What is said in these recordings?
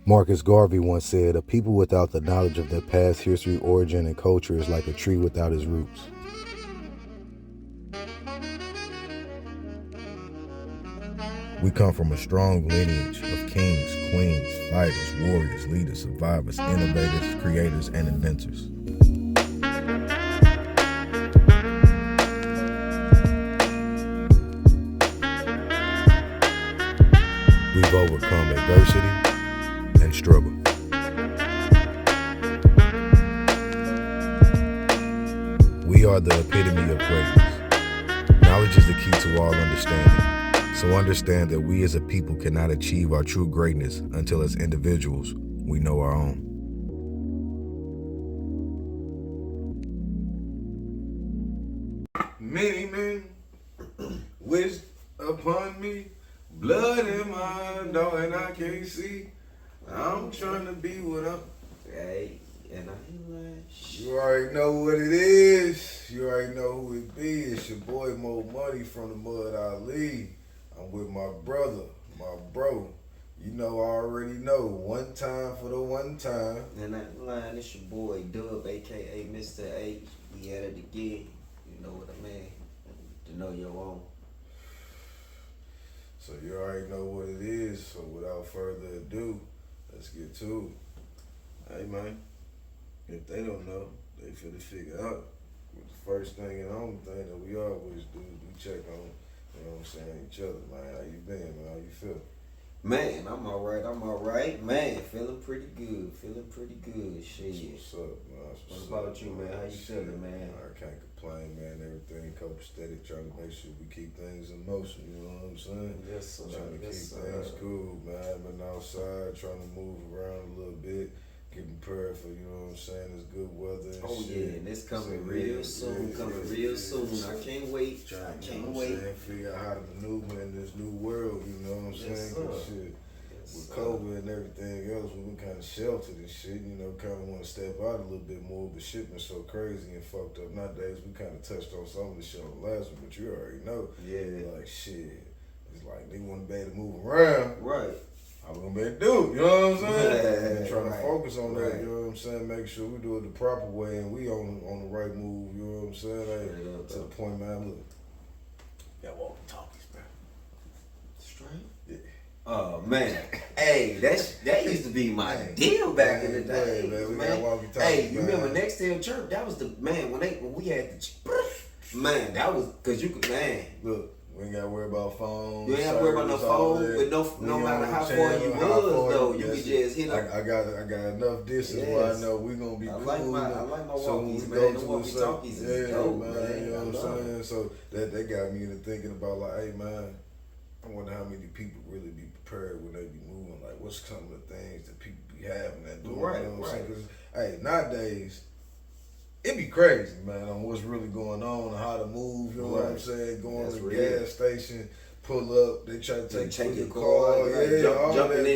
Marcus Garvey once said, "A people without the knowledge of their past history, origin, and culture is like a tree without its roots." We come from a strong lineage of kings, queens, fighters, warriors, leaders, survivors, innovators, creators, and inventors. We've overcome adversity and struggle. We are the epitome of greatness. Knowledge is the key to all understanding. So understand that we as a people cannot achieve our true greatness until as individuals we know our own. Many men wish upon me, blood in my dog, and I can't see. I'm trying to be what I'm. Hey, and I ain't lying. You already know what it is. You already know who it be. It's your boy Mo Money from the Mud Ali. I'm with my brother, my bro. You know, I already know. One time for the one time. And I ain't lying. It's your boy Dub, aka Mr. H. We at it again. You know what I mean? To know your own. So you already know what it is. So without further ado, let's get to it. Hey man, if they don't know, they finna figure out. But the first thing and only thing that we always do is we check on, you know what I'm saying, each other, man. How you been, man? How you feel? Man, I'm alright. Man, feeling pretty good. Shit. What's up, man? What about you, man? How you feeling, man? I can't complain, man. Everything copacetic, trying to make sure we keep things in motion, you know what I'm saying? Yes, sir. Trying to keep Yes, things sir. cool, man. I've been outside trying to move around a little bit, getting prepared for, you know what I'm saying, this good weather and Oh shit. yeah, and it's coming So, real soon. I can't wait. Trying, I you can't know what I'm wait. saying, figure out how to maneuver in this new world, you know what I'm Yes, saying? 'Cause sir. shit, Yes, with sir. COVID and everything else, we've been kind of sheltered and shit, you know, kind of want to step out a little bit more, but shit been so crazy and fucked up nowadays. We kind of touched on some of the shit on the last one, but you already know. Yeah. Like, shit, it's like they want to be able to move around. Right. How we gonna be able to do it, you know what I'm saying? Yeah, And trying right, to focus on that, right. you know what I'm saying? Make sure we do it the proper way and we on the right move, you know what I'm saying? Like, Straight up, to the though. point, man, look, got walkie talkies, bro. Straight. Yeah. Oh man, hey, that used to be my deal back in the day, man. We man. got walkie-talkies, Hey, you man. remember next day of church? That was the man when we had the man. That was because you could Look, we ain't gotta worry about phones. You ain't gotta worry about no service, all phone, that. but no We matter on how the far channel, you how was far though, you- you that's could it. just hit up. I got enough distance where I know we gonna be I cool. like my So when walkies, we man. go The to a walkie-talkies certain- is dope, man. You know I what love I'm it. saying? So that got me into thinking about like, hey man, I wonder how many people really be prepared when they be moving. Like, what's some of the things that people be having that doing? Right, You know what I'm right. saying? 'Cause, hey, nowadays, it be crazy, man, on what's really going on and how to move. You know what I'm Right. saying? Going That's to the real. gas station, pull up, they try to take your your car, car, right, yeah, all jumping that,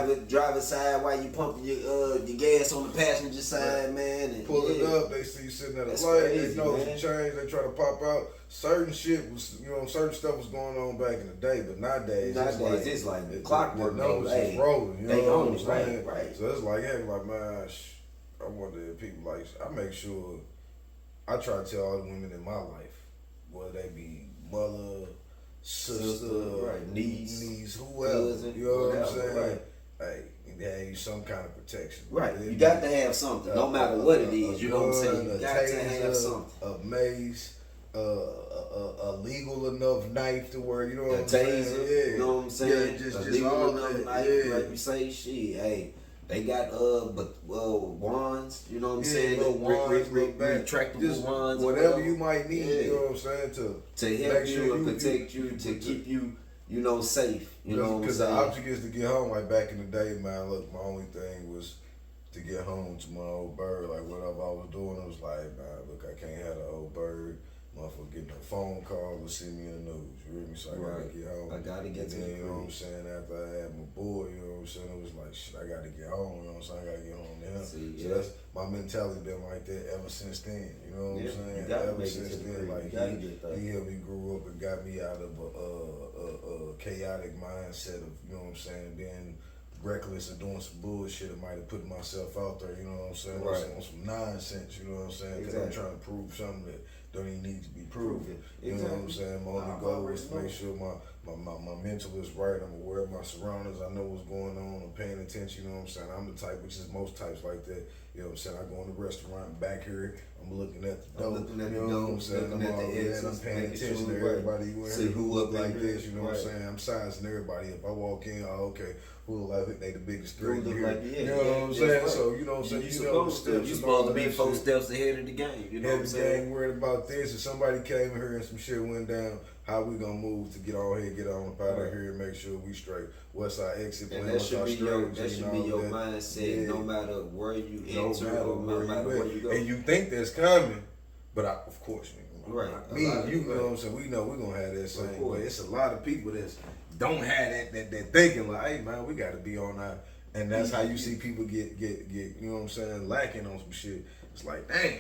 in, man. driver side while you pumping your gas on the passenger side, man. And Pull it yeah. up, they see you sitting at a That's light, crazy, they know man. some change, they try to pop out. Certain shit was, you know, certain stuff was going on back in the day, but nowadays It's like clockwork, the though. numbers Hey, is rolling, you they know own what it, I'm saying? right. So it's like, hey, like, man, I wonder if people like, I make sure, I try to tell all the women in my life, whether they be mother, sister, right, niece, whoever, cousin, you know what I'm whatever, saying? right. Hey, you have you some kind of protection. Right. It You be got to have something, no matter what it is. You know what I'm saying? You a got to taser, have something. a mace, a legal enough knife to where, you know A what I'm saying? taser, Yeah. you know what I'm saying? Yeah, just legal all enough that, knife, yeah. like you say, shit. Hey, they got wands, you know what I'm Yeah, saying? little wands, little bat, Retractable just wands, or whatever whatever. you might need, Yeah. you know what I'm saying, to help make you sure and protect you, to protect- keep you, you know, safe. You know what I'm Because the saying? object is to get home. Like back in the day, man, look, my only thing was to get home to my old bird. Like whatever I was doing, it was like, man, look, I can't have the old bird. Motherfucker getting a phone call or see me in the news. You hear me? So I gotta Right. get home. I gotta get and to then, the you know what I'm crib. saying? After I had my boy, you know what I'm saying? It was like, shit, I gotta get home. You know what I'm saying? I gotta get home to him. See, So yeah. that's my mentality been like that ever since then. You know what Yeah, I'm saying? you gotta Ever make it since to the then, crib. like You gotta get there. he helped me grow up and got me out of a chaotic mindset of, you know what I'm saying, being reckless of doing some bullshit, I might have put myself out there, you know what I'm saying? Right. On some nonsense, you know what I'm saying? Because I'm trying to prove something that don't even need to be proven. You know what I'm saying? My only goal is to make sure my mental is right. I'm aware of my surroundings. I know what's going on. I'm paying attention, you know what I'm saying? I'm the type, which is most types like that. You know what I'm saying? I go in the restaurant back here, I'm looking at the dough. You know what I'm saying? I'm all there and I'm paying attention to everybody who in here who look like this, you know what I'm saying? I'm sizing everybody up. I walk in, oh, okay, who look like they the biggest three here. You know what I'm saying? Right. So, you know what I'm saying? You supposed to be 4 steps ahead of the game. You know what I'm saying? Ain't worried about this. If somebody came in here and some shit went down, how we gonna move to get on here, get on up out of here and make sure we straight? What's our exit plan? And that should be your mindset, no matter where you enter or no matter where you go. And you think that's coming, but of course, right. Me and you know what I'm saying? We know we're gonna have that same way. It's a lot of people that don't have that thinking like, hey man, we gotta be on our, and that's how you see people get you know what I'm saying, lacking on some shit. It's like, damn,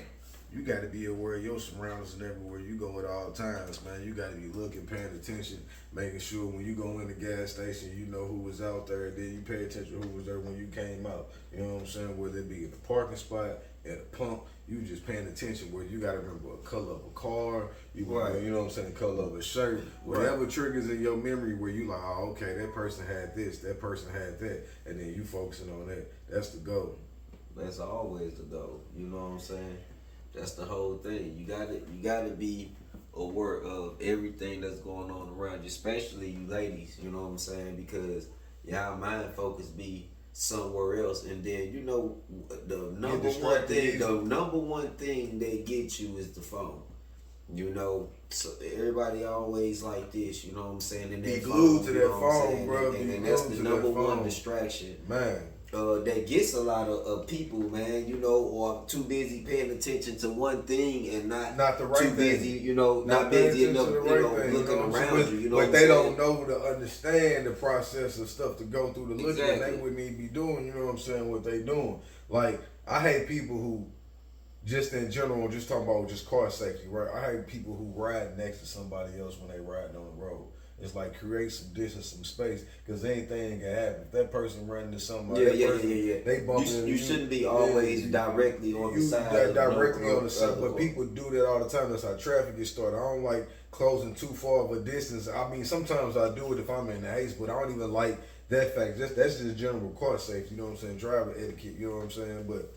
you gotta be aware of your surroundings and everywhere you go at all times, man. You gotta be looking, paying attention, making sure when you go in the gas station, you know who was out there, then you pay attention to who was there when you came out. You know what I'm saying? Whether it be in the parking spot, at a pump, you just paying attention where you gotta remember a color of a car, you know what I'm saying, the color of a shirt, whatever triggers in your memory where you like, oh, okay, that person had this, that person had that, and then you focusing on that. That's the goal. That's always the goal. You know what I'm saying? That's the whole thing. You gotta be aware of everything that's going on around you, especially you ladies. You know what I'm saying? Because y'all mind focus be somewhere else, and then you know the number one thing they get you is the phone. You know, so everybody always like this. You know what I'm saying? And be glued to that phone, bro. And that's the number one distraction, man. That gets a lot of people, man, you know, or too busy paying attention to one thing and not the right too busy, thing. You know, not busy enough, looking around you, you know. But they don't know to understand the process of stuff to go through the looking, and they wouldn't even be doing, you know what I'm saying, what they doing. Like, I hate people who, just in general, just talking about just car safety, right? I hate people who ride next to somebody else when they riding on the road. It's like create some distance, some space, because anything can happen. If that person running into somebody, they bump into you shouldn't be always directly on the side. Directly on the side, but people do that all the time. That's how traffic gets started. I don't like closing too far of a distance. I mean, sometimes I do it if I'm in the haze, but I don't even like that fact. That's just general car safety. You know what I'm saying? Driver etiquette. You know what I'm saying? But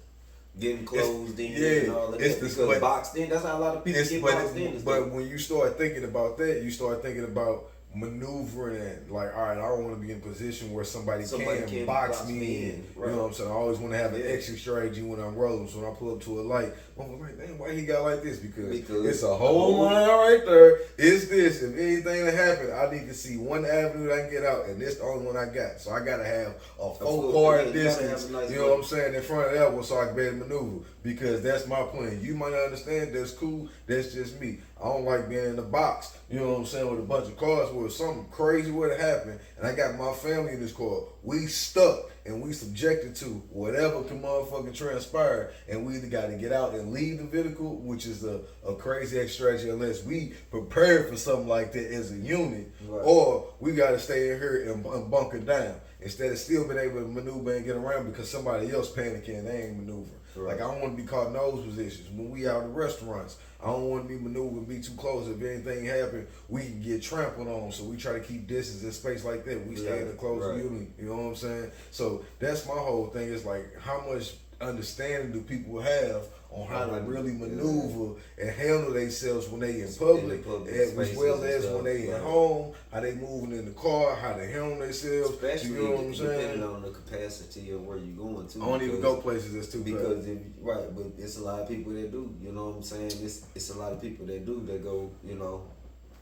getting closed in and all of that, because boxed in. That's how a lot of people get boxed in. But when you start thinking about that, you start thinking about maneuvering and like, all right, I don't want to be in a position where somebody can box me in. Right. You know what I'm saying? I always want to have an exit strategy when I'm rolling. So when I pull up to a light, I'm like, damn, why he got like this? Because it's a whole line right there. It's this. If anything that happened, I need to see one avenue that I can get out, and this the only one I got. So I gotta have a 4-car distance. You know what I'm saying, in front of that one, so I can be able to maneuver. Because that's my plan. You might not understand. That's cool. That's just me. I don't like being in the box. You know what I'm saying, with a bunch of cars where something crazy would have happened, and I got my family in this car. We stuck and we subjected to whatever can motherfucking transpire, and we either got to get out and leave the vehicle, which is a crazy strategy unless we prepare for something like that as a unit, or we got to stay in here and bunker down instead of still being able to maneuver and get around because somebody else panicking and they ain't maneuvering. Like, I don't want to be caught in those positions. When we out in restaurants, I don't want to be maneuvering, be too close. If anything happen, we can get trampled on. So we try to keep distance in space like that. We stay in a close unit. You know what I'm saying? So that's my whole thing. Is like, how much understanding do people have on how to really maneuver and handle themselves when they in public, as well as when they at home, how they moving in the car, how they handle themselves. Especially, you know what I'm saying? Depending on the capacity of where you're going to. I don't even go places that's too because but it's a lot of people that do. You know what I'm saying? It's a lot of people that do that go. You know,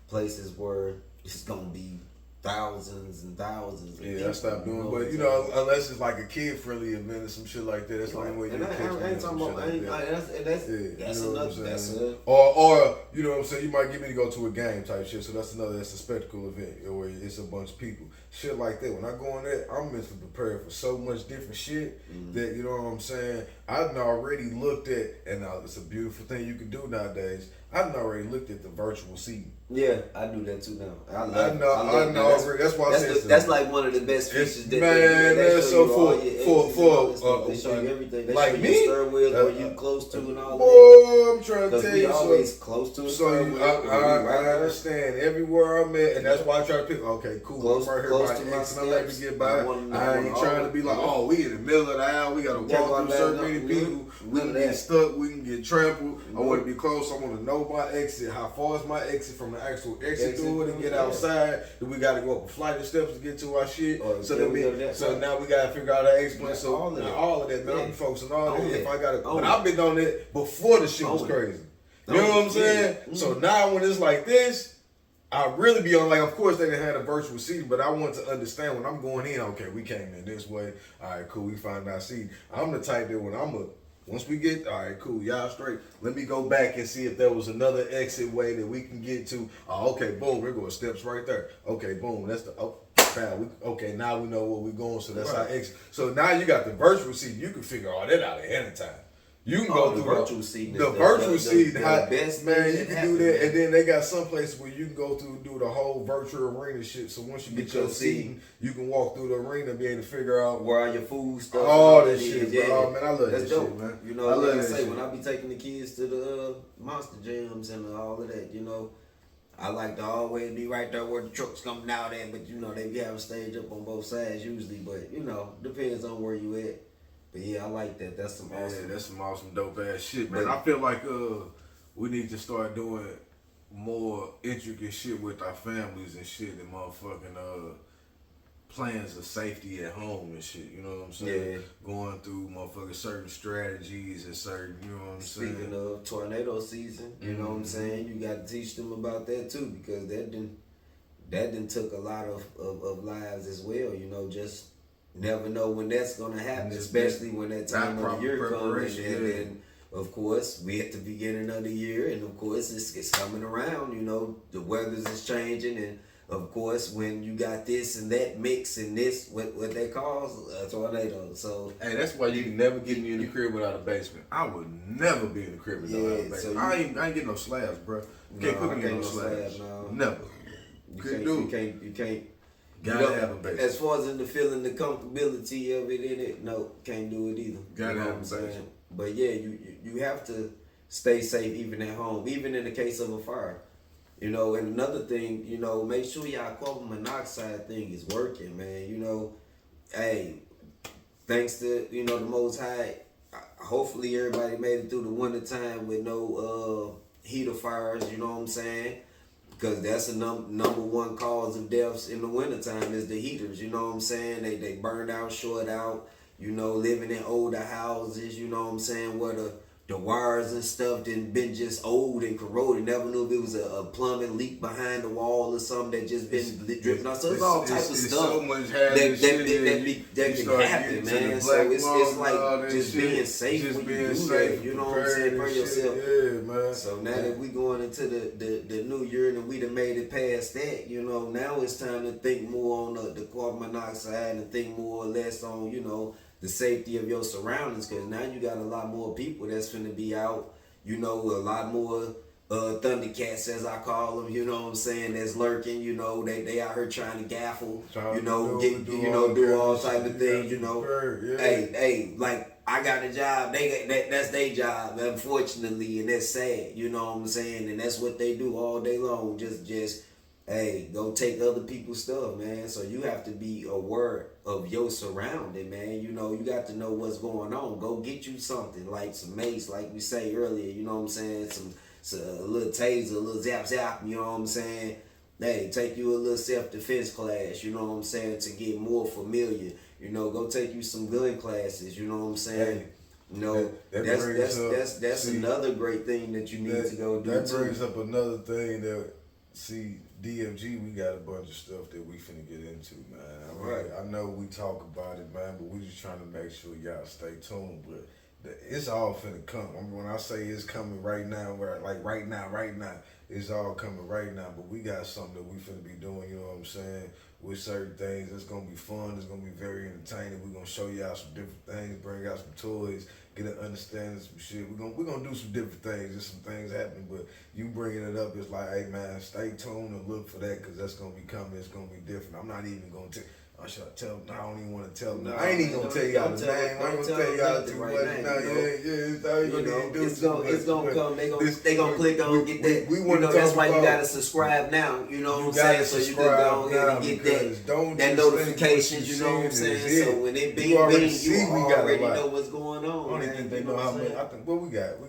places where it's gonna be thousands and thousands. I stopped doing, but you know, unless it's like a kid-friendly event or some shit like that, that's the only way you catch me. I ain't talking about. That's another. Or you know what I'm saying? You might get me to go to a game type shit. So that's a spectacle event where it's a bunch of people. Shit like that. When I go on that, I'm mentally prepared for so much different shit that, you know what I'm saying, I've already looked at, and it's a beautiful thing you can do nowadays. I done already looked at the virtual seating. Yeah, I do that too now. I I love know. That's why I said that's like one of the best features that man. they That's show so you all your exits, they show you everything. They like show me, you steering wheels where you close to and all of that. boy, I'm trying to Because tell we you. always close to a So steering wheel. I understand everywhere I'm at, and that's why I try to pick. Okay, cool. Close- I'm right here close by to my X, and I let me steps. get by. I ain't trying to be like, oh, we in the middle of the aisle. We gotta walk through certain many people. We can get stuck. We can get trampled. I want to be close. I want to know my exit. How far is my exit from the actual exit door to get outside? Do we got to go up a flight of steps to get to our shit? So now we got to figure out how to explain. So all of that, man. I'm focusing on all that. If I gotta, but I've been on it before the shit was crazy. You know what I'm saying? So now when it's like this, I really be on, like, of course they didn't have a virtual seating, but I want to understand when I'm going in, okay, we came in this way. All right, cool, we find our seat. I'm the type that once we get, all right, cool, y'all straight, let me go back and see if there was another exit way that we can get to. Oh, okay, boom, we're going steps right there. Okay, boom, that's the, okay, now we know where we're going, so that's our exit. So now you got the virtual seat. You can figure all that out ahead of time. You can go through the virtual seat. The virtual seat, the best man. You can do that, and then they got some places where you can go through and do the whole virtual arena shit. So once you get your seating, you can walk through the arena and be able to figure out where all your food stuff. All that shit, bro. Oh, man, I love that's that dope, shit, man. You know, I like love I that say, shit. when I be taking the kids to the monster jams and all of that, you know, I like to always be right there where the truck's coming out at, but you know, they be having a stage up on both sides usually, but you know, depends on where you at. But yeah, I like that. That's some awesome. Yeah, that's some awesome dope ass shit, man. I feel like we need to start doing more intricate shit with our families and shit, and motherfucking plans of safety at home and shit. You know what I'm saying? Yeah. Going through motherfucking certain strategies and certain, you know what I'm saying? Speaking of tornado season, you know what I'm saying? You got to teach them about that too, because that didn't took a lot of lives as well. You know, just never know when that's gonna happen, especially when that time of the year comes. And then, of course, we at the beginning of the year, and of course, it's coming around. You know, the weather's is changing, and of course, when you got this and that mix and this, what they call a tornado. So hey, that's why you can never get me in the crib without a basement. I would never be in the crib without a basement. So I ain't getting no slabs, bro. You can't put me in no slabs. No. Never. You can't. Gotta have a basement. As far as in the feeling, the comfortability of it in it, no, can't do it either. Gotta have a basement. But yeah, you have to stay safe even at home, even in the case of a fire. You know, and another thing, you know, make sure y'all carbon monoxide thing is working, man. You know, hey, thanks to, you know, the Most High, hopefully everybody made it through the winter time with no heater fires, you know what I'm saying? Because that's the number one cause of deaths in the wintertime is the heaters, you know what I'm saying? They burned out, short out, you know, living in older houses, you know what I'm saying, where the wires and stuff been just old and corroded. Never knew if it was a plumbing leak behind the wall or something that just been dripping out. So it's all types of stuff so much that can happen, man. So it's like just being safe just when being you do safe, that. You know what I'm saying? For yourself. Yeah, man. So now that we going into the new year and we done made it past that, you know, now it's time to think more on the carbon monoxide and think more or less on, you know, the safety of your surroundings, because now you got a lot more people that's finna be out, you know, a lot more Thundercats, as I call them, you know what I'm saying, that's lurking, you know, they out here trying to gaffle, you know, do all type of things, you know. Hey, like, I got a job, that's their job, unfortunately, and that's sad, you know what I'm saying, and that's what they do all day long, just hey, go take other people's stuff, man. So you have to be aware of your surrounding, man. You know, you got to know what's going on. Go get you something like some mace, like we say earlier, you know what I'm saying? A little taser, a little zap, you know what I'm saying? Hey, take you a little self-defense class, you know what I'm saying, to get more familiar. You know, go take you some gun classes, you know what I'm saying? Hey, you know, that's another great thing that you need to go do. That brings up another thing that, see, DFG, we got a bunch of stuff that we finna get into, man. I mean, I know we talk about it, man, but we just trying to make sure y'all stay tuned. But it's all finna come. I mean, when I say it's coming right now, like right now, it's all coming right now. But we got something that we finna be doing, you know what I'm saying? with certain things. It's gonna be fun. It's gonna be very entertaining. We're gonna show you out some different things, bring out some toys, get an understanding of some shit. We're gonna do some different things. There's some things happening, but you bringing it up, it's like, hey man, stay tuned and look for that because that's gonna be coming. It's gonna be different. I'm not even gonna tell. I should tell them. I don't even want to tell them. No, I ain't even gonna tell y'all the name. I ain't gonna tell y'all too much. Yeah. It's gonna come. They gonna click on get that. We want to talk that's why about, you gotta subscribe now. You know what I'm saying? So you can go ahead and get that notifications. You know what I'm saying? So when it bing, you already know what's going on. I don't even think they know how many. I think we got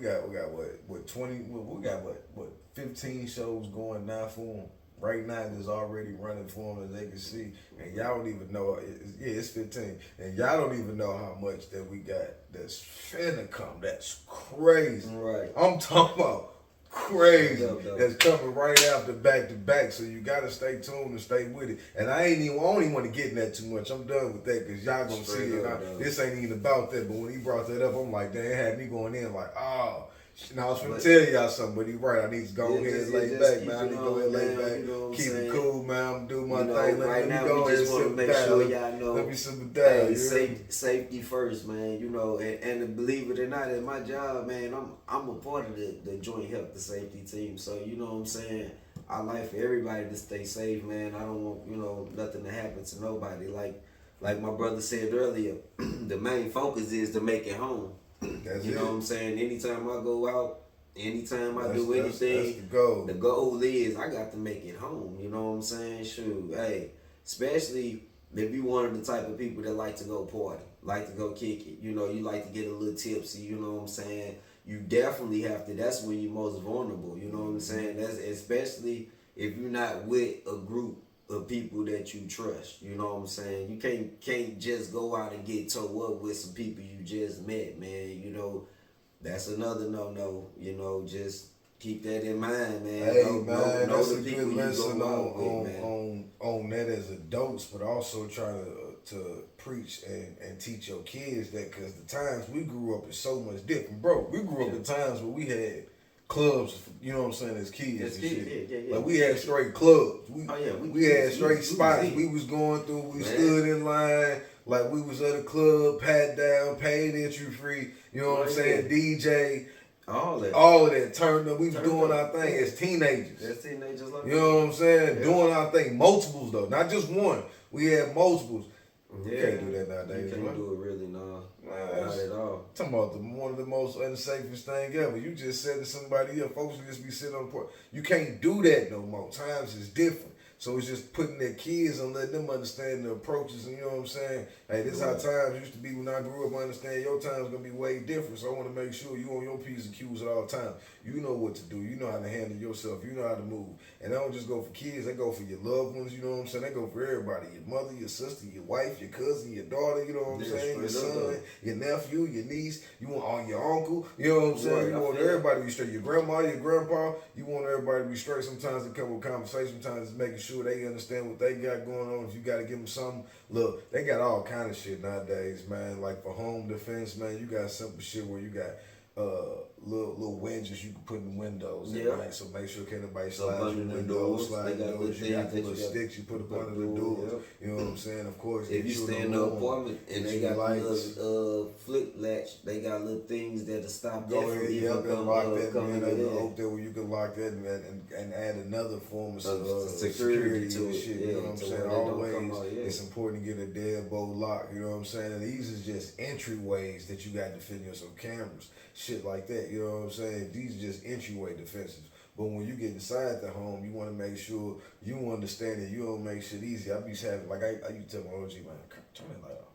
what 20. We got what 15 shows going now for them. Right now, there's already running for them as they can see, and y'all don't even know. It's 15, and y'all don't even know how much that we got that's finna come. That's crazy. Right. I'm talking about crazy. That's coming right after back to back. So you gotta stay tuned and stay with it. And I don't even want to get in that too much. I'm done with that because y'all gonna see it. This ain't even about that. But when he brought that up, I'm like, damn, it had me going in like, oh. Now I was gonna tell y'all something, but he's right. I need to go ahead and lay back, man. I need to go ahead and lay back. Keep it cool, man. I'm doing my thing. Right now, we just want to make sure y'all know. Let me simmer down. Safety first, man. You know, and believe it or not, at my job, man, I'm a part of the joint health and safety team. So you know what I'm saying. I like for everybody to stay safe, man. I don't want nothing to happen to nobody. Like my brother said earlier, the main focus is to make it home. You know what I'm saying? Anytime I go out, anytime I do anything, that's the goal is I got to make it home. You know what I'm saying? Shoot, hey, especially if you one of the type of people that like to go party, like to go kick it. You know, you like to get a little tipsy. You know what I'm saying? You definitely have to. That's when you're most vulnerable. You know what I'm saying? That's especially if you're not with a group of people that you trust. You know what I'm saying? You can't just go out and get towed up with some people you just met, man. You know, that's another no. You know, just keep that in mind, man. Hey, man, that's a good lesson on that as adults, but also try to preach and teach your kids that, because the times we grew up is so much different, bro. We grew up in times where we had clubs, you know what I'm saying, as kids and shit. Yeah. Like we had straight clubs. We had straight spots. We We was going through, we stood in line, like we was at a club, pat down, paid entry free, you know what I'm saying, DJ. All of that turned up. We was doing our thing as teenagers. As teenagers, like you know what I'm saying? Doing our thing. Multiples though, not just one. We had multiples. You can't do that nowadays. You can't do it really, no. Not at all. Talking about one of the most unsafest thing ever. You just said to somebody else, folks will just be sitting on the porch. You can't do that no more. Times is different. So it's just putting their kids and letting them understand the approaches, and you know what I'm saying? Hey, this is how times used to be when I grew up. I understand your time's gonna be way different. So I want to make sure you on your P's and Q's at all times. You know what to do. You know how to handle yourself. You know how to move. And I don't just go for kids. They go for your loved ones. You know what I'm saying? They go for everybody. Your mother, your sister, your wife, your cousin, your daughter. You know what I'm saying? Your son, your nephew, your niece. You want all your uncle. You know what I'm saying? You want everybody to be straight. Your grandma, your grandpa. You want everybody to be straight. Sometimes it come with conversation. Sometimes it's making sure they understand what they got going on. If you got to give them something, look, they got all kind of shit nowadays, man. Like for home defense, man, you got simple shit where you got little wedges you can put in the windows. Yeah. Right? So make sure can't nobody slide through the windows, slide the doors. You got the little sticks you put up under the doors. Yep. You know what I'm saying? Of course. If you stay in the apartment and they got little flip latch, they got little things that'll stop go that ahead, from and lock that. coming Man, in. hope that where you can lock that and add another form of security to it. Shit, you know what I'm saying? Always, it's important to get a deadbolt lock. You know what I'm saying? And these is just entryways that you got to fit in yourself. Cameras, shit like that. You know what I'm saying? These are just entryway defenses. But when you get inside the home, you want to make sure you understand that you don't make shit easy. I be having, like I used to tell my OG, man, turn that light off.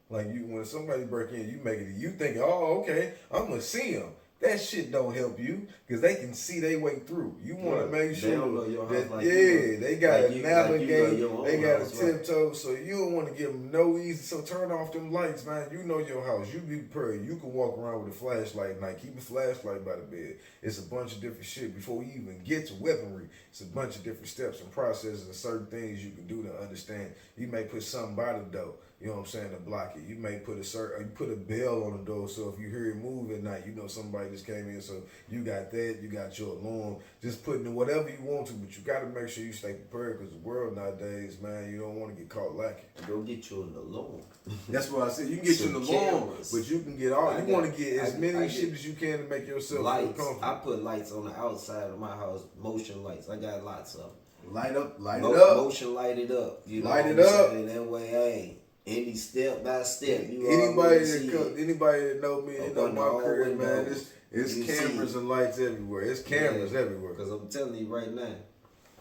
Like when somebody break in, you make it. You think, oh, okay, I'm gonna see them. That shit don't help you because they can see their way through. You want to make sure that they got to navigate, they got to tiptoe. So you don't want to give them no easy. So turn off them lights, man. You know your house. You be prepared. You can walk around with a flashlight at night. Keep a flashlight by the bed. It's a bunch of different shit before you even get to weaponry. It's a bunch of different steps and processes and certain things you can do to understand. You may put something by the door. You know what I'm saying, to block it. You may put you put a bell on the door, so if you hear it move at night, you know somebody somebody just came in. So you got that, you got your alarm. Just putting in whatever you want to, but you got to make sure you stay prepared because the world nowadays, man, you don't want to get caught lacking. Go get you an alarm. That's what I said. You can get you an alarm, but you can get all. You want to get as many shit as you can to make yourself feel comfortable. I put lights on the outside of my house, motion lights. I got lots of them. Light it up. Motion light it up. You know light it up. That way, hey, any step by step. Anybody that know me, they know my career, man. It's cameras and lights everywhere. It's cameras everywhere. Because I'm telling you right now,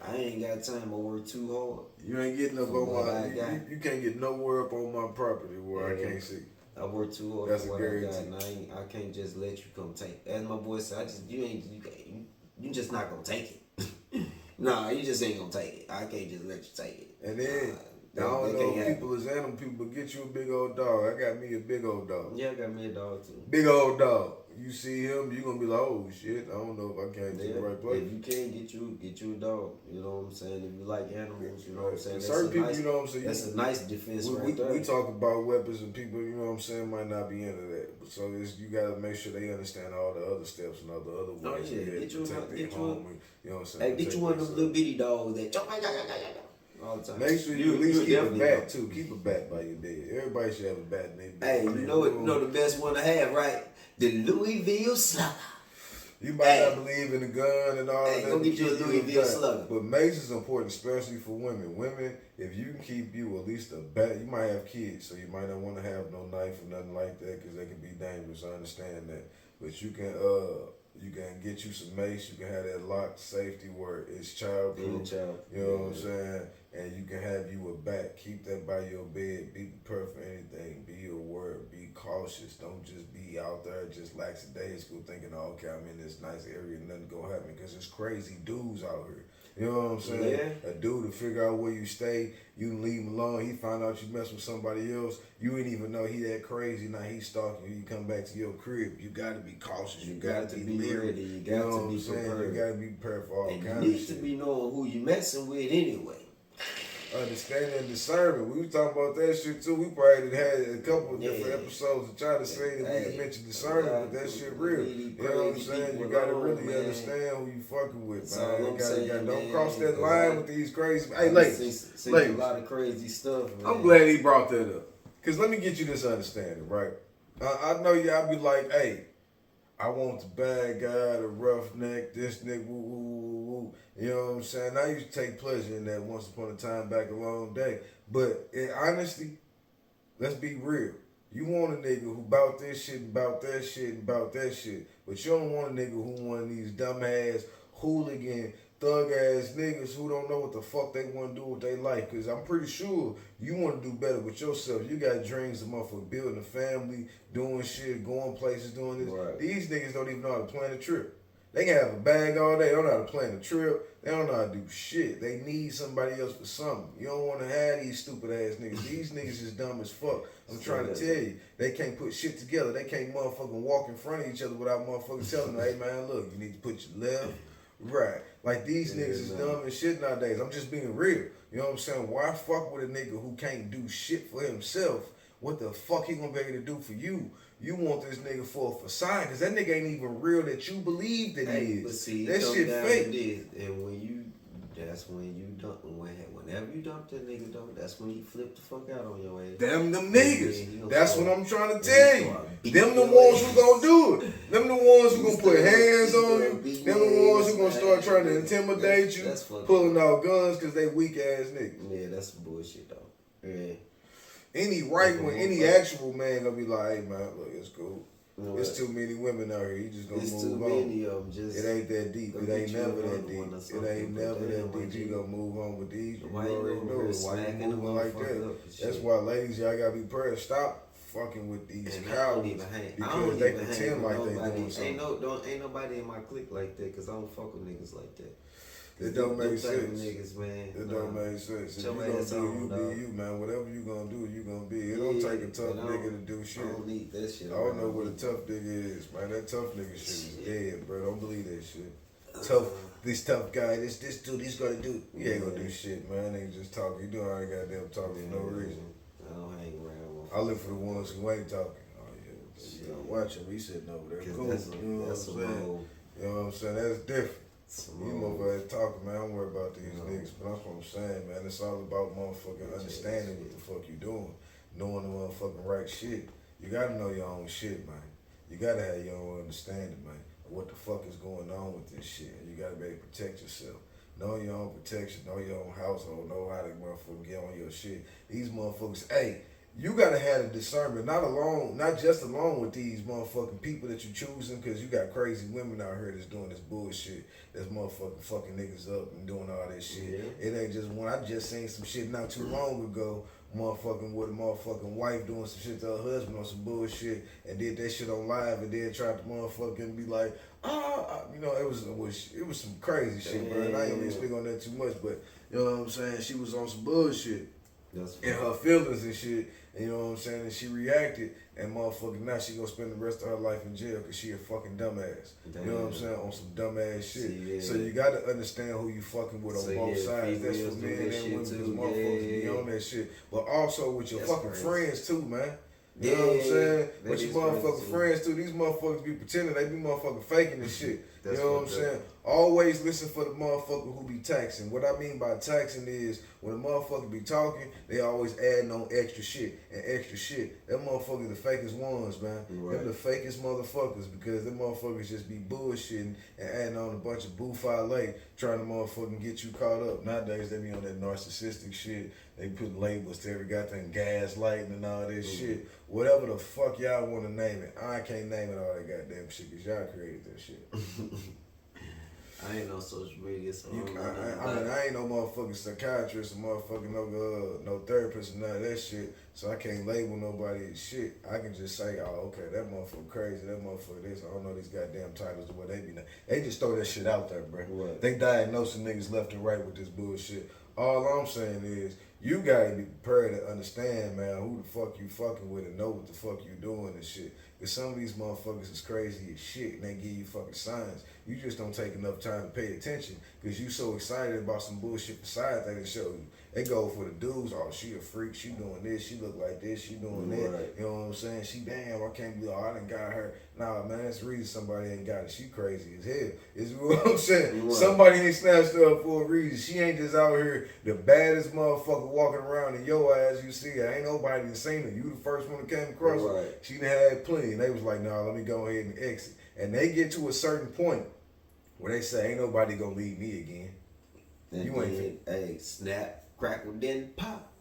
I ain't got time to work too hard. You ain't getting up on my. You can't get nowhere up on my property where I can't see. I work too hard That's for what a I got, and I can't just let you come take. As my boy said, you just not gonna take it. Nah, you just ain't gonna take it. I can't just let you take it. And then I don't know if people is animal people, but get you a big old dog. I got me a big old dog. Yeah, I got me a dog too. Big old dog. You see him, you gonna be like, oh shit, I don't know if I came to the right place. If you can get you a dog, you know what I'm saying? If you like animals, you know what I'm saying? Certain people, you know what I'm saying? That's a nice defense right there. We talk about weapons and people, you know what I'm saying, might not be into that. So you gotta make sure they understand all the other steps and all the other ways. Oh, yeah. Get you know what I'm saying? Hey, get you one of those little bitty dogs that all the time. Make sure you at least keep a bat too. Keep a bat by your bed. Everybody should have a bat in their bed. Hey, you know the best one to have, right? The Louisville Slugger. You might not believe in the gun and all that. Go get you a Louisville Slugger. But mace is important, especially for women. Women, if you can keep you at least a bat, you might have kids, so you might not want to have no knife or nothing like that because they can be dangerous. I understand that. But you can get you some mace. You can have that locked safety where it's childproof. You know what I'm saying? And you can have you a bat. Keep that by your bed. Be prepared for anything. Be aware. Be cautious. Don't just be out there just lackadaisical thinking, oh, okay, I'm in this nice area and nothing gonna happen. Because there's crazy dudes out here. You know what I'm saying? Yeah. A dude to figure out where you stay, you can leave him alone. He find out you mess with somebody else. You ain't even know he that crazy. Now he stalking you. You come back to your crib. You got to be cautious. You got to be ready. You got to be prepared. You got to be prepared for all kinds of shit. And you need to be knowing who you messing with anyway. Understanding and discernment. We was talking about that shit too. We probably had a couple of different episodes to try to say that we mentioned discernment, but that shit real. You know what I'm saying? You gotta really understand who you fucking with, man. Don't cross that line with these crazy. Hey, ladies, a lot of crazy stuff, man. I'm glad he brought that up. Cause let me get you this understanding, right? I know y'all be like, hey, I want the bad guy, the roughneck, this nigga, woo, woo, woo, woo. You know what I'm saying? I used to take pleasure in that once upon a time back a long day. But in honesty, let's be real. You want a nigga who bout this shit, about that shit, about that shit. But you don't want a nigga who one of these dumbass, hooligan, thug-ass niggas who don't know what the fuck they want to do with their life. Because I'm pretty sure you want to do better with yourself. You got dreams of motherfucker building a family, doing shit, going places, doing this. Right. These niggas don't even know how to plan a trip. They can have a bag all day. They don't know how to plan a trip. They don't know how to do shit. They need somebody else for something. You don't want to have these stupid ass niggas. These niggas is dumb as fuck. I'm trying to tell you. They can't put shit together. They can't motherfucking walk in front of each other without motherfucking telling them, hey man, look, you need to put your left, right. Like these niggas is dumb as shit nowadays. I'm just being real. You know what I'm saying? Why fuck with a nigga who can't do shit for himself? What the fuck he gonna be able to do for you? You want this nigga for a facade, because that nigga ain't even real that you believe that he is. But see, that shit fake. And whenever you dump that nigga, that's when he flip the fuck out on your ass. Them niggas. That's what I'm trying to tell you. Them the ones who gonna do it. Them the ones who gonna put hands on you. Them the ones who gonna start trying to intimidate you, pulling out guns because they weak ass niggas. Yeah, that's some bullshit though. Yeah. Any any actual man gonna be like, hey man, look, it's cool. There's too many women out here. You just gonna move on. Many of them it ain't that deep. It ain't never that deep. It ain't never that deep. You gonna move on with these. You already know it. Why you moving like that? That's why, ladies, y'all gotta be prepared. Stop fucking with these cowards because they pretend like they doing something. Ain't nobody in my clique like that because I don't fuck with niggas like that. It don't make sense. Niggas, man. It don't make sense. If you gonna do, you be you, man. Whatever you gonna do, you gonna be. It don't take a tough nigga to do shit. I don't need that shit. I don't know what a tough nigga is, man. That tough nigga shit is dead, bro. Don't believe that shit. This tough guy, this dude, he's gonna do. He ain't gonna do shit, man. Nigga just talking. You doing all that goddamn talking for no reason. I don't hang around. I look for the ones who ain't talking. Oh yeah, You know, watching me sitting over there, cool. That's You know what I'm saying? old, You know what I'm saying? That's different. some You old- motherfuckers talking, man. I don't worry about these niggas, but that's what I'm saying, man. It's all about motherfucking understanding what the fuck you doing, knowing the motherfucking right shit. You gotta know your own shit, man. You gotta have your own understanding, man, of what the fuck is going on with this shit. And you gotta be able to protect yourself. Know your own protection, know your own household, know how to motherfucking get on your shit. These motherfuckers, hey, you gotta have the discernment, not just alone with these motherfucking people that you choosing, because you got crazy women out here that's doing this bullshit, that's motherfucking fucking niggas up and doing all this shit. Yeah. It ain't just one. I just seen some shit not too long ago, motherfucking with a motherfucking wife doing some shit to her husband on some bullshit, and did that shit on live, and then tried to motherfucking be like, you know, it was some crazy shit, bro. And I ain't gonna speak on that too much, but you know what I'm saying? She was on some bullshit in her feelings and shit. And you know what I'm saying? And she reacted, and motherfucking now she gonna spend the rest of her life in jail because she a fucking dumbass. Damn. You know what I'm saying? On some dumbass shit. See, yeah. So you gotta understand who you fucking with on So, both yeah, sides. That's females for do men that and shit women, because too. motherfuckers be Yeah. on that shit. But also with your That's fucking crazy. friends too, man. You Yeah, know what I'm saying? that With your is motherfucking crazy, too. friends too. These motherfuckers be pretending they be motherfucking faking this shit. You That's know what I'm fucked up. saying? Always listen for the motherfucker who be taxing. What I mean by taxing is when a motherfucker be talking, they always adding on extra shit and extra shit. That motherfucker the fakest ones, man. Right. Them the fakest motherfuckers, because them motherfuckers just be bullshitting and adding on a bunch of bullshit trying to motherfucking get you caught up. Nowadays they be on that narcissistic shit. They put labels to every goddamn gaslighting and all this shit. Whatever the fuck y'all want to name it. I can't name it all that goddamn shit because y'all created that shit. I ain't on social media, so I don't know nothing I about mean, it. I ain't no motherfucking psychiatrist or motherfucking no therapist or none of that shit, so I can't label nobody as shit. I can just say, oh, okay, that motherfucker crazy, that motherfucker this. I don't know these goddamn titles or what they be. They just throw that shit out there, bro. Right. They diagnosing niggas left and right with this bullshit. All I'm saying is, you gotta be prepared to understand, man, who the fuck you fucking with and know what the fuck you doing and shit. Because some of these motherfuckers is crazy as shit and they give you fucking signs. You just don't take enough time to pay attention because you so excited about some bullshit beside they show you. They go for the dudes, oh, she a freak, she doing this, she look like this, she doing that. Right. You know what I'm saying? She, damn, I can't believe, I done got her. Nah, man, that's the reason somebody ain't got it. She crazy as hell. Is what I'm saying. Right. Somebody ain't snatched her up for a reason. She ain't just out here the baddest motherfucker walking around in your ass. You see her. Ain't nobody done seen her. You the first one that came across her. Right. She done had plenty. And they was like, nah, let me go ahead and exit. And they get to a certain point where they say, ain't nobody gonna leave me again. And You ain't then, hey, snap, crackle, then pop.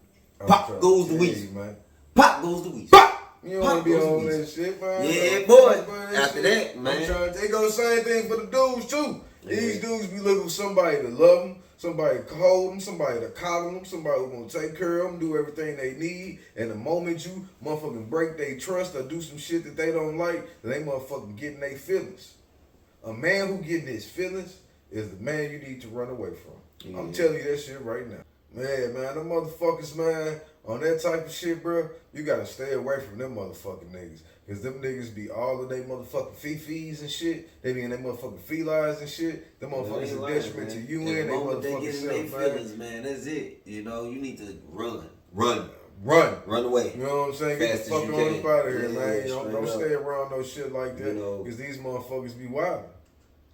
I'm Pop trying goes to the tell Weezy. you, man. Pop goes the Weezy. Pop! You don't Pop wanna be goes the on Weezy. that shit, man. Yeah, Pop boy. that After shit. that, man. I'm trying to, they go the same thing for the dudes, too. Yeah. These dudes be looking for somebody to love them, somebody to hold them, somebody to coddle them, somebody who's gonna take care of them, do everything they need. And the moment you motherfucking break their trust or do some shit that they don't like, they motherfucking getting their feelings. A man who getting his feelings is the man you need to run away from. Yeah. I'm telling you that shit right now. Man, them motherfuckers, man, on that type of shit, bro, you gotta stay away from them motherfucking niggas. Cause them niggas be all of they motherfucking fifis and shit. They be in they motherfucking felines and shit. Them motherfuckers ain't a lying, detriment to man. you And and the they moment they motherfucking get in their self, man. feelings, man, that's it. You know, you need to run Run. away. You know what I'm saying? Get Fast the as fuck you on can. up out of here, Yeah, man. Don't straight up. stay around no shit like that. You know. Cause these motherfuckers be wildin'.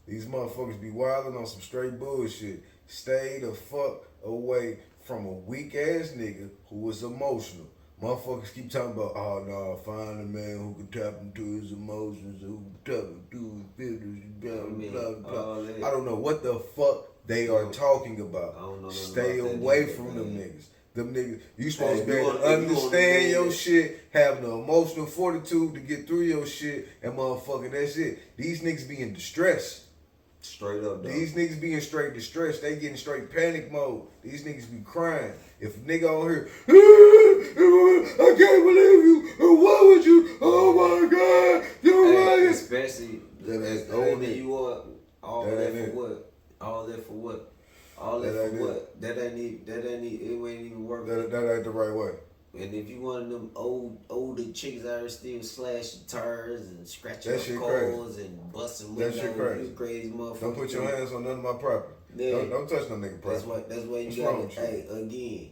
These motherfuckers be wildin' on some straight bullshit. Stay the fuck away from a weak ass nigga who is emotional. Motherfuckers keep talking about, oh no, find a man who can tap into his emotions, who can tap into his feelings, blah, blah, blah. all that. I don't know what the fuck they are talking about. I don't know nothing Stay about that away either, from man. them niggas. Them niggas, you supposed to be Hey, able if to you wanna understand be your that- shit, have the emotional fortitude to get through your shit, and motherfucking that's it. These niggas be in distress. Straight up, though. These niggas be in straight distress. They get in straight panic mode. These niggas be crying. If a nigga on here, I can't believe you. Why would you? Oh my God, you're Hey, right. especially That as ain't older it. you are, all That that ain't for it. what? All that for what? All That that ain't for it. what? That ain't it ain't even worth it. That ain't the right way. And if you one of them older chicks out here still slashing tires and scratching That up shit cars and busting That windows, shit crazy. you crazy motherfucker. Don't put your hands on none of my property. Yeah. Don't touch no nigga property. That's why you What's got wrong to, with you? hey, again,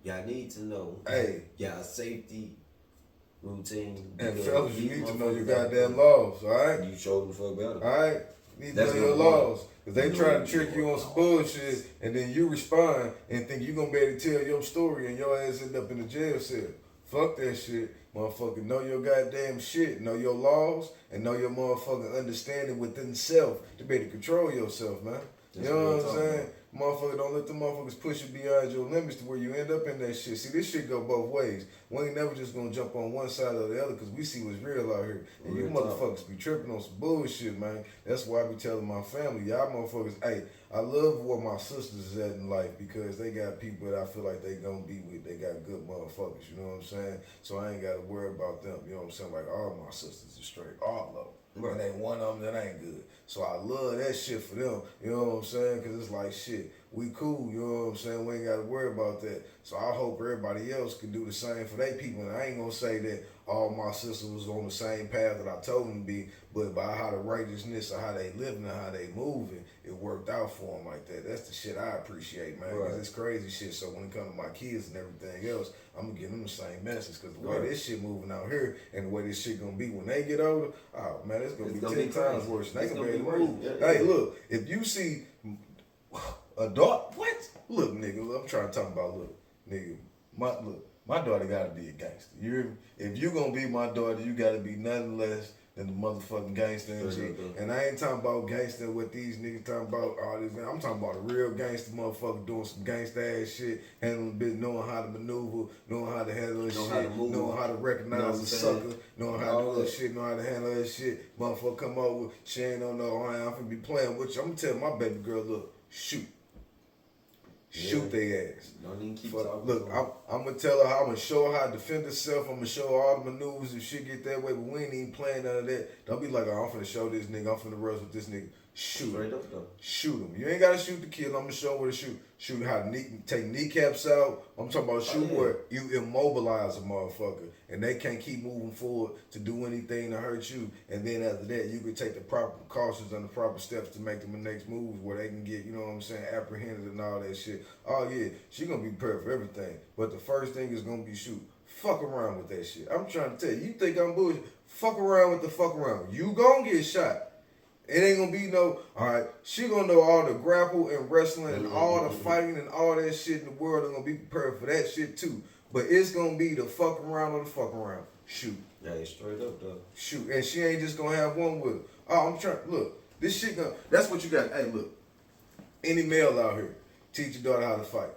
y'all need to know Hey. y'all safety routine. And because fellas, you these need to know your motherfuckers out goddamn there, laws, all right? You show the fuck better. All right? You need to That's know your number one. laws. Because they You try know to trick you your on some laws. bullshit, and then you respond and think you're going to be able to tell your story, and your ass end up in the jail cell. Fuck that shit. Motherfucker, know your goddamn shit. Know your laws, and know your motherfucking understanding within self to be able to control yourself, man. That's You know what what I'm I'm saying? Motherfucker, don't let the motherfuckers push you beyond your limits to where you end up in that shit. See, this shit go both ways. We ain't never just gonna jump on one side or the other because we see what's real out here. And you Real talk. motherfuckers be tripping on some bullshit, man. That's why I be telling my family, y'all motherfuckers, hey, I love where my sisters is at in life because they got people that I feel like they gonna be with. They got good motherfuckers, you know what I'm saying? So I ain't gotta worry about them, you know what I'm saying? Like all my sisters are straight, all of them. Right. And ain't one of them that ain't good. So I love that shit for them, you know what I'm saying? Because it's like, shit, we cool, you know what I'm saying? We ain't got to worry about that. So I hope everybody else can do the same for their people. And I ain't going to say that all my sisters was on the same path that I told them to be, but by how the righteousness of how they living and how they moving, it worked out for them like that. That's the shit I appreciate, man. Because Right. it's crazy shit. So when it comes to my kids and everything else, I'm going to give them the same message. Because the way Right. this shit moving out here and the way this shit going to be when they get older, oh, man, it's going to It's be gonna 10 be times crazy. worse. They It's can gonna barely be worse. move. Yeah, Hey, yeah. look, if you see a daughter, what? Look, nigga, look, I'm trying to talk about, look, nigga, my daughter gotta be a gangster. You hear me? If you gonna be my daughter, you gotta be nothing less than the motherfucking gangster and Straight shit. up, And I ain't talking about gangster with these niggas talking about all this. I'm talking about a real gangster motherfucker doing some gangster ass shit, handling business, knowing how to maneuver, knowing how to handle this Know shit, how to move. knowing how to You know recognize what a I'm saying? sucker, knowing how to All do that. that shit, knowing how to handle that shit. Motherfucker come over, she ain't don't know, I'm finna be playing with you. I'm gonna tell my baby girl, look, shoot. Shoot Yeah. their ass. Don't even keep Fuck, talking. look, to 'em. I'm gonna tell her, I'm gonna show her how to defend herself. I'm gonna show her all the maneuvers if shit get that way. But we ain't even playing none of that. Don't be like, oh, I'm finna show this nigga. I'm finna rush with this nigga. Shoot Straight him. up though. Shoot him. You ain't gotta shoot the kid. I'm gonna show her where to shoot. Shoot how to take kneecaps out. I'm talking about shoot yeah. where you immobilize a motherfucker and they can't keep moving forward to do anything to hurt you. And then after that, you can take the proper precautions and the proper steps to make them the next moves where they can get, you know what I'm saying, apprehended and all that shit. Oh yeah, she gonna be prepared for everything. But the first thing is gonna be shoot. Fuck around with that shit. I'm trying to tell you, you think I'm bullshit? Fuck around with the fuck around. You gonna get shot. It ain't gonna be no, all right, she gonna know all the grapple and wrestling and all the fighting and all that shit in the world are gonna be prepared for that shit too. But it's gonna be the fuck around or the fuck around. Shoot. Yeah, straight up though. Shoot. And she ain't just gonna have one with her. Oh, I'm trying, look, this shit gonna, that's what you got. Hey, look, any male out here, teach your daughter how to fight.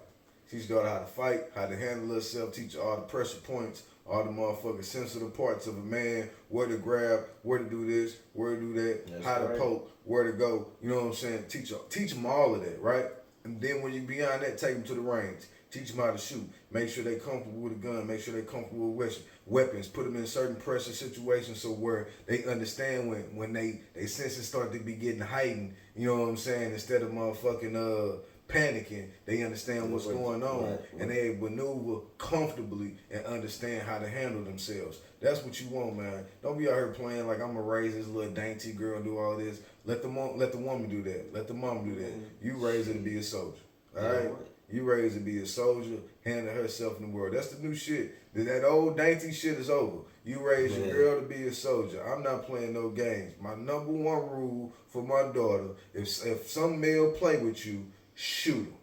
Teach your daughter how to fight, how to handle herself, teach her all the pressure points, all the motherfucking sensitive parts of a man, where to grab, where to do this, where to do that, That's how right. to poke, where to go. You know what I'm saying? Teach them all of that, right? And then when you beyond that, take them to the range. Teach them how to shoot. Make sure they're comfortable with a gun. Make sure they're comfortable with weapons. Put them in certain pressure situations so where they understand when they senses start to be getting heightened. You know what I'm saying? Instead of motherfucking panicking, they understand what's going on Right. and they maneuver comfortably and understand how to handle themselves. That's what you want, man. Don't be out here playing like I'm gonna raise this little dainty girl and do all this. Let the woman do that. Let the mom do that. You raise her to be a soldier. All Yeah, right. right. You raised to be a soldier, handle herself in the world. That's the new shit. That old dainty shit is over. You raised your Man. girl to be a soldier. I'm not playing no games. My number one rule for my daughter: if some male play with you, shoot him.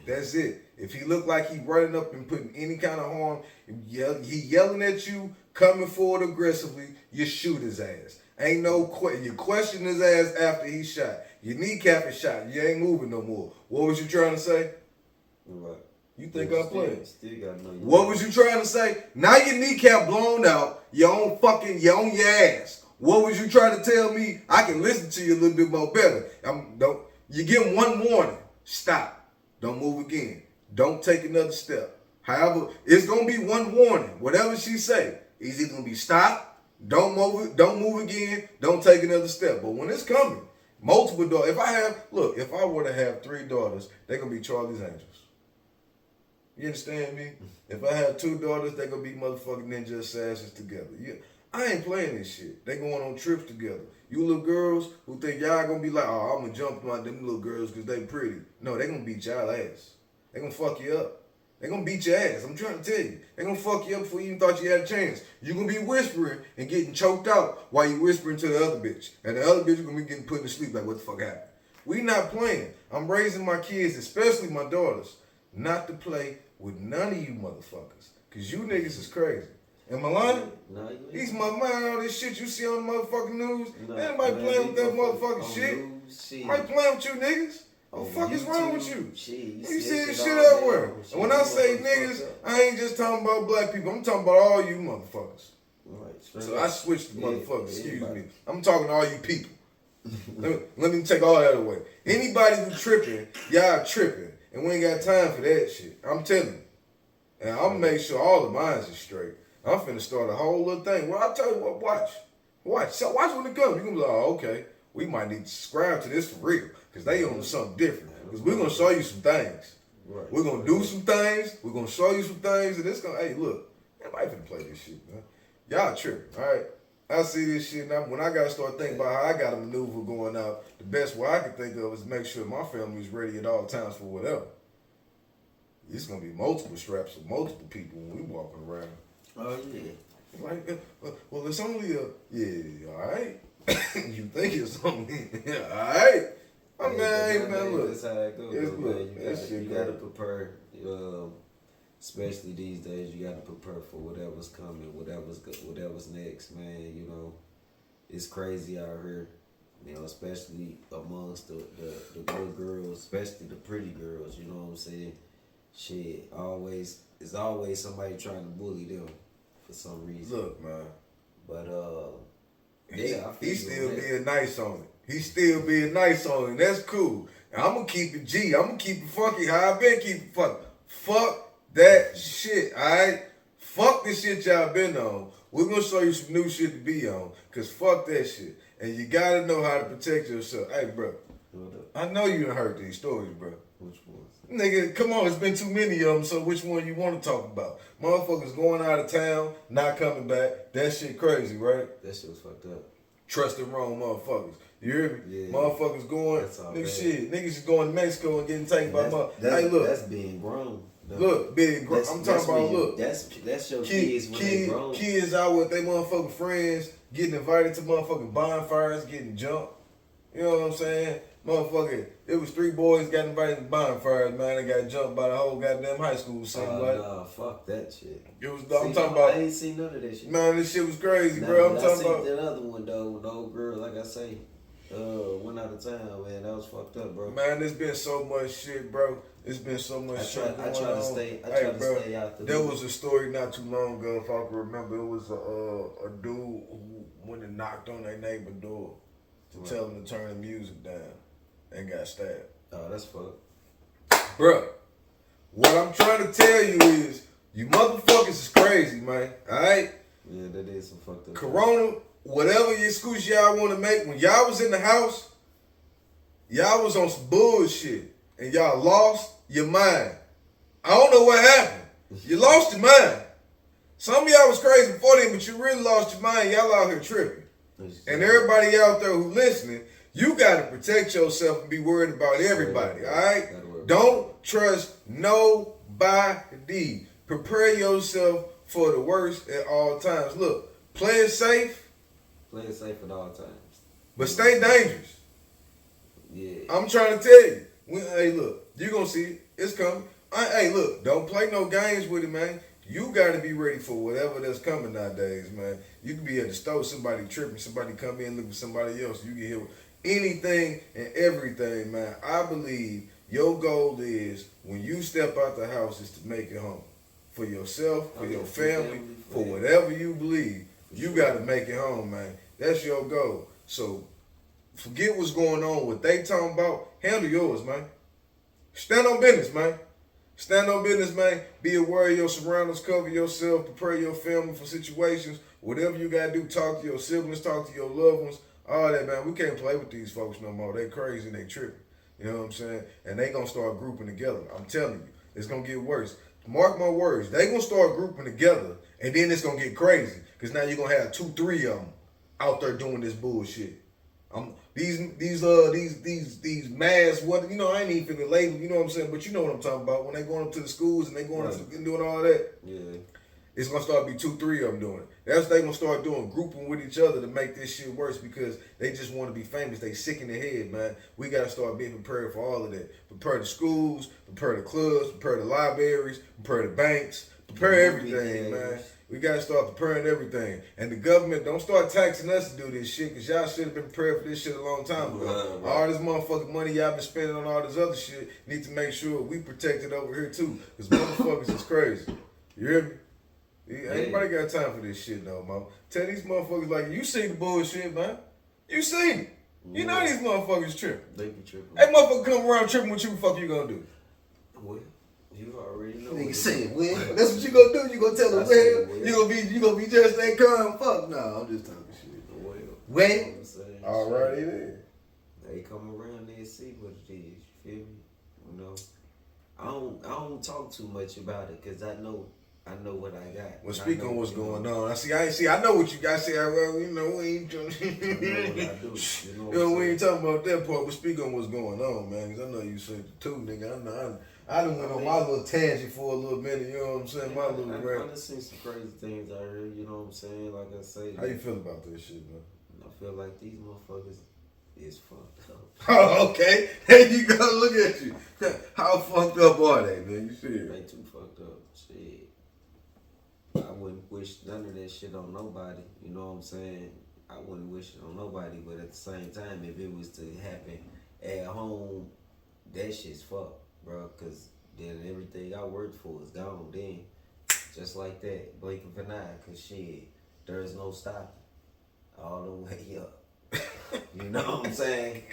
That's it. If he look like he running up and putting any kind of harm, he yelling at you, coming forward aggressively, you shoot his ass. Ain't no question. You question his ass after he shot. Your kneecap is shot. You ain't moving no more. What was you trying to say? Right. You think But I'm playing? Still gotta know your What was you trying to say? Now your kneecap blown out. You're on your ass. What was you trying to tell me? I can listen to you a little bit more better. You give him one warning. Stop. Don't move again. Don't take another step. However, it's gonna be one warning. Whatever she say, it's either gonna be stop, don't move again, don't take another step. But when it's coming, multiple daughters. If I were to have 3 daughters, they're gonna be Charlie's Angels. You understand me? If I have 2 daughters, they gonna be motherfucking ninja assassins together. I ain't playing this shit. They going on trips together. You little girls who think y'all gonna be like, oh, I'm gonna jump on them little girls because they pretty. No, they gonna beat y'all ass. They gonna fuck you up. They gonna beat your ass. I'm trying to tell you. They gonna fuck you up before you even thought you had a chance. You gonna be whispering and getting choked out while you whispering to the other bitch. And the other bitch is gonna be getting put to sleep like, what the fuck happened? We not playing. I'm raising my kids, especially my daughters, not to play with none of you motherfuckers. Cause you niggas is crazy. And Milana, these motherfuckers, all this shit you see on the motherfucking news, ain't nobody playing with that motherfucking shit. Nobody playing with you niggas. What the fuck is wrong with you? You see this shit everywhere. And when I say niggas, I ain't just talking about black people. I'm talking about all you motherfuckers. So I switched to motherfuckers, excuse me. I'm talking to all you people. let me take all that away. Anybody who tripping, y'all tripping. And we ain't got time for that shit. I'm telling you. And I'm gonna make sure all of mine is straight. I'm finna start a whole little thing. Well, I'll tell you what, watch. So watch when it comes. You're gonna be like, oh, okay, we might need to subscribe to this for real. Because they on something different. Because we're gonna show you some things. Right. We're gonna do some things. We're gonna show you some things. And it's gonna, hey, look, everybody finna play this shit, man. Y'all tripping, all right? I see this shit now. When I gotta start thinking about how I gotta maneuver going out, the best way I can think of is make sure my family's ready at all times for whatever. It's gonna be multiple straps for multiple people when we walking around. Oh yeah. Like, well, it's only all right. You think it's only, all right. I mean, man, look. That's how it goes. You gotta prepare. Especially these days, you gotta prepare for whatever's coming, whatever's next, man. You know, it's crazy out here. You know, especially amongst the good girls, especially the pretty girls. You know what I'm saying? Shit, it's always somebody trying to bully them for some reason. Look, man. But he's still being nice on it. He's still being nice on it. And that's cool. And I'm gonna keep it G. I'm gonna keep it funky how I been keeping it funky. Fuck that shit, alright? Fuck the shit y'all been on. We're gonna show you some new shit to be on. Cause fuck that shit. And you gotta know how to protect yourself. Hey, bro. I know you done heard these stories, bro. Which ones? Nigga, come on, it's been too many of them, so which one you want to talk about? Motherfuckers going out of town, not coming back. That shit crazy, right? That shit was fucked up. Trusting wrong motherfuckers. You hear me? Yeah. Motherfuckers going, nigga, shit. Niggas is going to Mexico and getting taken by motherfuckers. Hey, look. That's being grown. No. Look, being grown. I'm talking about, look. That's your kids when they grown. Kids out with their motherfucking friends, getting invited to motherfucking bonfires, getting jumped. You know what I'm saying? Motherfucker, it was 3 boys got invited to bonfires, man. They got jumped by the whole goddamn high school. Nah, fuck that shit. It was. I'm talking about. I ain't seen none of that shit. Man, this shit was crazy, bro. I'm talking about that other one though. When the old girl, like I say, went out of town. Man, that was fucked up, bro. Man, there's been so much shit, bro. It's been so much shit going on. I try to stay out the. There was a story not too long ago, if I can remember. It was a dude who went and knocked on their neighbor's door to tell them to turn the music down. And got stabbed. Oh, that's fucked. Bruh, what I'm trying to tell you is, you motherfuckers is crazy, man. Alright? Yeah, that is some fucked up. Corona, whatever excuse y'all want to make, when y'all was in the house, y'all was on some bullshit. And y'all lost your mind. I don't know what happened. You lost your mind. Some of y'all was crazy before then, but you really lost your mind. Y'all out here tripping. And everybody out there who listening, you got to protect yourself and be worried about everybody, all right? Don't trust nobody. Prepare yourself for the worst at all times. Look, play it safe. Play it safe at all times. But stay dangerous. Yeah. I'm trying to tell you. Hey, look, you're going to see it. It's coming. Hey, look, don't play no games with it, man. You got to be ready for whatever that's coming nowadays, man. You can be at the store, somebody tripping, somebody come in, look for somebody else. You can hear anything and everything, man. I believe your goal is, when you step out the house, is to make it home. For yourself, for your family, for whatever you believe. You got to make it home, man. That's your goal. So forget what's going on, what they talking about. Handle yours, man. Stand on business, man. Stand on business, man. Be aware of your surroundings. Cover yourself. Prepare your family for situations. Whatever you got to do, talk to your siblings, talk to your loved ones. All that, man. We can't play with these folks no more. They crazy and they tripping. You know what I'm saying? And they going to start grouping together. I'm telling you. It's going to get worse. Mark my words. They going to start grouping together, and then it's going to get crazy. Because now you're going to have 2, 3 of them out there doing this bullshit. These masks, what I ain't even finna label, you know what I'm saying? But you know what I'm talking about. When they going up to the schools and they going up and doing all that, it's gonna start to be 2, 3 of them doing it. That's what they gonna start doing, grouping with each other to make this shit worse because they just want to be famous. They sick in the head, man. We gotta start being prepared for all of that. Prepare the schools, prepare the clubs, prepare the libraries, prepare the banks, prepare everything, man. We gotta start preparing everything. And the government, don't start taxing us to do this shit, because y'all should have been prepared for this shit a long time ago. Right. All this motherfucking money y'all been spending on all this other shit, need to make sure we protect it over here too. Because motherfuckers is crazy. You hear me? Ain't nobody got time for this shit no more. Tell these motherfuckers, like, you see the bullshit, man. You seen it. You know these motherfuckers tripping. They be tripping. That motherfucker come around tripping, what you fuck you gonna do? Well, you already know. Nigga said, well, that's what you gonna do. You gonna tell them, well, you gonna be just that calm. Fuck no, I'm just talking shit. Well, alrighty then. They come around there and see what it is. You feel me? You know, I don't talk too much about it because I know what I got. Well, speak on what's going on. I know what you got. Well, we ain't. I know what I do. We ain't talking about that part. But speak on what's going on, man. Because I know you said the too, nigga. I done went on my little tangent for a little minute. You know what I'm saying? My little rant. I done seen some crazy things out here. You know what I'm saying? Like I say. How you feel about this shit, man? I feel like these motherfuckers is fucked up. Oh, okay. There you go. Look at you. How fucked up are they, man? You see it? They too fucked up. Shit. I wouldn't wish none of that shit on nobody. You know what I'm saying? I wouldn't wish it on nobody. But at the same time, if it was to happen at home, that shit's fucked, bro. Because then everything I worked for is gone. Then, just like that, blinking for nine. Because shit, there's no stopping. All the way up. You know what I'm saying?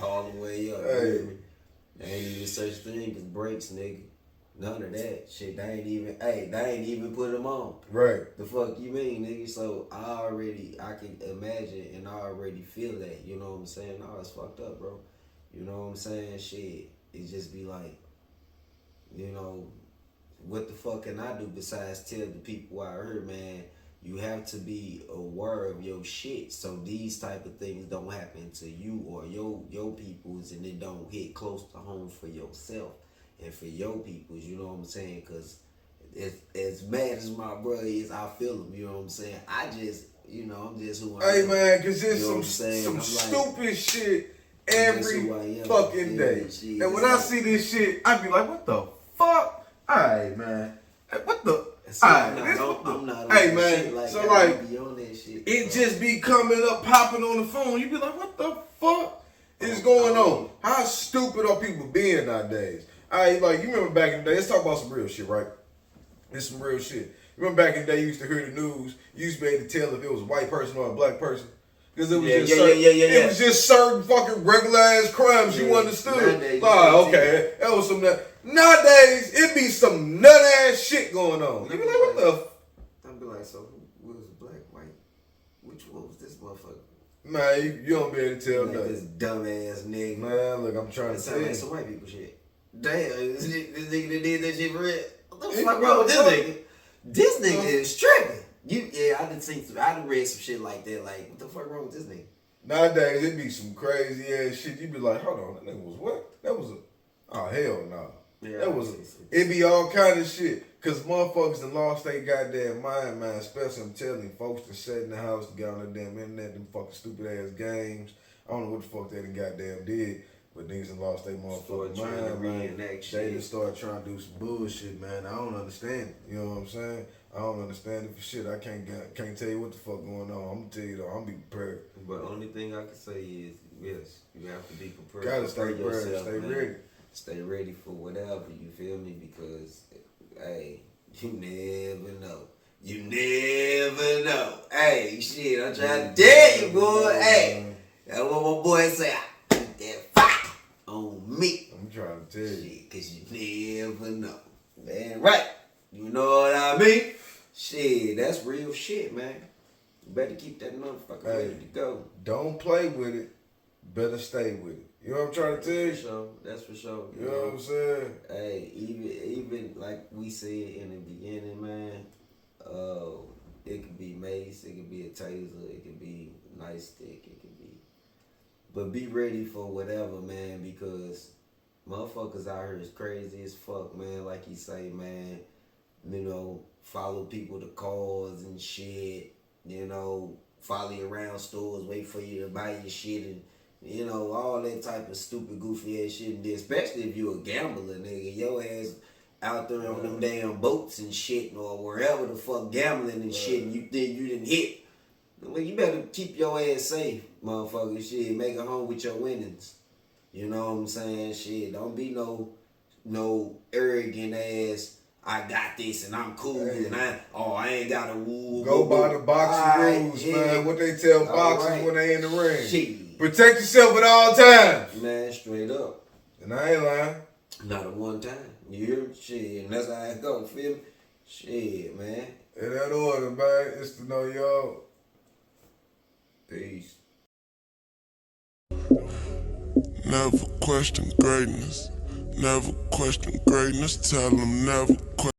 All the way up. Hey. There ain't even such thing as brakes, nigga. None of that shit. They ain't even put them on. Right. The fuck you mean, nigga? So I can imagine and I already feel that. You know what I'm saying? No, it's fucked up, bro. You know what I'm saying? Shit. It just be like, you know, what the fuck can I do besides tell the people out here, man, you have to be aware of your shit so these type of things don't happen to you or your peoples and it don't hit close to home for yourself and for your peoples, you know what I'm saying? Because as mad as my brother is, I feel him, you know what I'm saying? I'm just who I am. Hey, man, because there's you know some stupid shit every fucking day. And when I see this shit, I be like, what the fuck? Alright, man. What the... I'm not on that shit like so that. like, be on that shit, it just be coming up, popping on the phone. You be like, what the fuck is going on? How stupid are people being nowadays? You remember back in the day, let's talk about some real shit, right? It's some real shit. You remember back in the day, you used to hear the news, you used to be able to tell if it was a white person or a black person. Because it was it was just certain fucking regular ass crimes you understood. Okay, that was some nowadays it be some nut ass shit going on. You be like, what the? I'd be like, so who was black, white? Which one was this motherfucker? Man, you don't be able to tell nothing. This dumb ass nigga. Man, look, I'm trying to tell you. Some white people shit. Damn, this nigga that did that shit for real. What the fuck wrong with this nigga? This nigga is tripping. I done read some shit like that. Like, what the fuck wrong with this nigga? Nowadays, it be some crazy ass shit. You be like, hold on, that nigga was what? That was oh, hell no. Yeah, it be all kind of shit. Cause motherfuckers done lost their goddamn mind, man. Especially, I'm telling you, folks that sat in the house, got on the damn internet, them fucking stupid ass games. I don't know what the fuck they done goddamn did. But niggas done lost their motherfucking mind, man. They just started trying to do some bullshit, man. I don't understand it. You know what I'm saying? I don't understand it for shit. I can't tell you what the fuck going on. I'm gonna tell you though, I'm gonna be prepared. But only thing I can say is, yes, you have to be prepared. Gotta stay prepared, stay ready. Stay ready for whatever, you feel me? Because, hey, you never know. You never know. Hey, shit, I'm trying to tell you, boy. Hey, that's what my boy say. I keep that fire on me. I'm trying to tell you. Shit, because you never know. Man, right. You know what I mean? Shit, that's real shit, man. You better keep that motherfucker ready to go. Don't play with it. Better stay with it. You know what I'm trying to tell you? For sure. That's for sure. You know what I'm saying? Hey, even like we said in the beginning, man, it could be mace, it could be a taser, it could be nightstick, it could be But be ready for whatever, man, because motherfuckers out here is crazy as fuck, man. Like you say, man, you know, follow people to cars and shit, you know, follow you around stores, wait for you to buy your shit, and, you know, all that type of stupid, goofy ass shit. And especially if you a gambler, nigga, your ass out there on them damn boats and shit, or wherever the fuck gambling and shit, and you think you didn't hit. Well, you better keep your ass safe, motherfucker. Shit, make it home with your winnings. You know what I'm saying? Shit, don't be no arrogant ass. I got this and I'm cool and I ain't got to woo. Go by the boxing rules, man. What they tell boxers when they in the ring. Shit. Protect yourself at all times. Man, straight up. And I ain't lying. Not at one time. You hear me? Shit, and that's how it go. Feel me? Shit, man. In that order, man. It's to know y'all. Peace. Never question greatness. Never question greatness. Tell them never question.